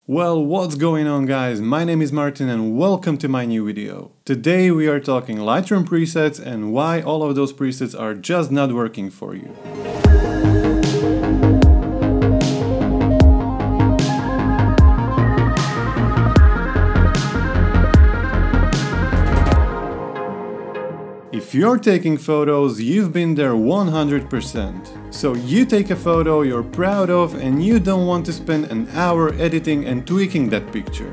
Well, what's going on guys? My name is Martin and welcome to my new video. Today we are talking Lightroom presets and why all of those presets are just not working for you. If you're taking photos, you've been there 100%. So you take a photo you're proud of and you don't want to spend an hour editing and tweaking that picture.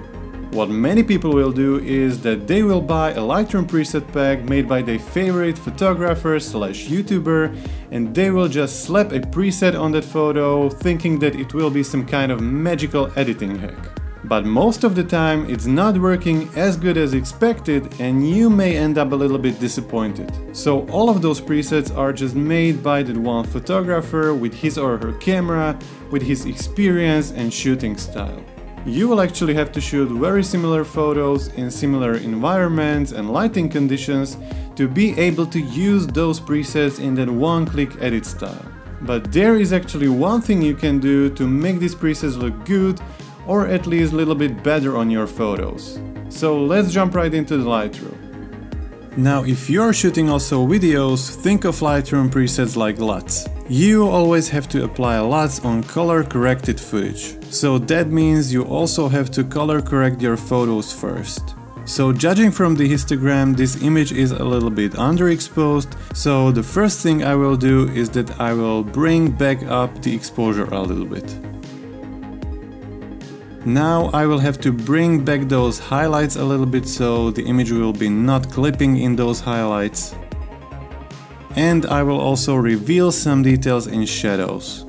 What many people will do is that they will buy a Lightroom preset pack made by their favorite photographer / YouTuber, and they will just slap a preset on that photo thinking that it will be some kind of magical editing hack. But most of the time it's not working as good as expected and you may end up a little bit disappointed. So all of those presets are just made by that one photographer with his or her camera, with his experience and shooting style. You will actually have to shoot very similar photos in similar environments and lighting conditions to be able to use those presets in that one-click edit style. But there is actually one thing you can do to make these presets look good, or at least a little bit better on your photos. So let's jump right into the Lightroom. Now if you're shooting also videos, think of Lightroom presets like LUTs. You always have to apply LUTs on color corrected footage. So that means you also have to color correct your photos first. So judging from the histogram, this image is a little bit underexposed, so the first thing I will do is that I will bring back up the exposure a little bit. Now I will have to bring back those highlights a little bit so the image will be not clipping in those highlights. And I will also reveal some details in shadows.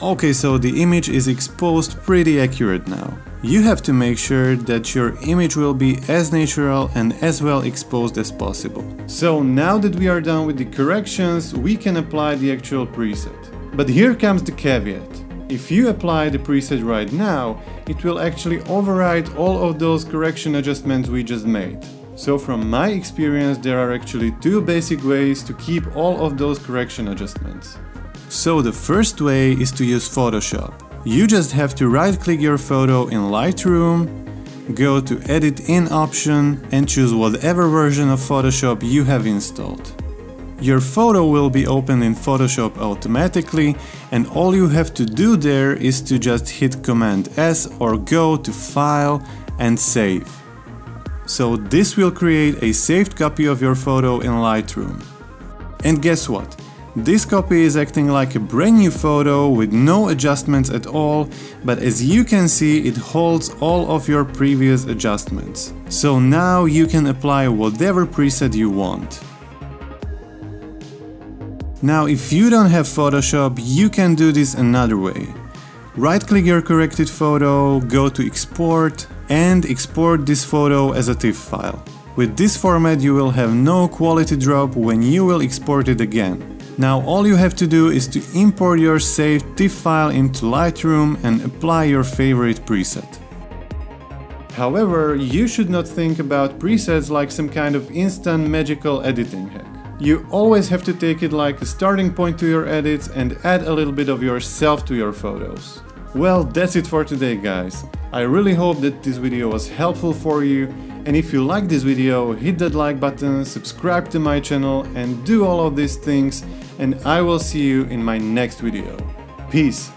Okay, so the image is exposed pretty accurate now. You have to make sure that your image will be as natural and as well exposed as possible. So now that we are done with the corrections, we can apply the actual preset. But here comes the caveat. If you apply the preset right now, it will actually override all of those correction adjustments we just made. So from my experience, there are actually two basic ways to keep all of those correction adjustments. So the first way is to use Photoshop. You just have to right-click your photo in Lightroom, go to Edit In option and choose whatever version of Photoshop you have installed. Your photo will be opened in Photoshop automatically, and all you have to do there is to just hit Command S or go to File and Save. So this will create a saved copy of your photo in Lightroom. And guess what? This copy is acting like a brand new photo with no adjustments at all, but as you can see, it holds all of your previous adjustments. So now you can apply whatever preset you want. Now if you don't have Photoshop, you can do this another way. Right-click your corrected photo, go to Export and export this photo as a TIFF file. With this format you will have no quality drop when you will export it again. Now all you have to do is to import your saved TIFF file into Lightroom and apply your favorite preset. However, you should not think about presets like some kind of instant magical editing hack. You always have to take it like a starting point to your edits and add a little bit of yourself to your photos. Well, that's it for today guys. I really hope that this video was helpful for you, and if you like this video, hit that like button, subscribe to my channel and do all of these things, and I will see you in my next video. Peace!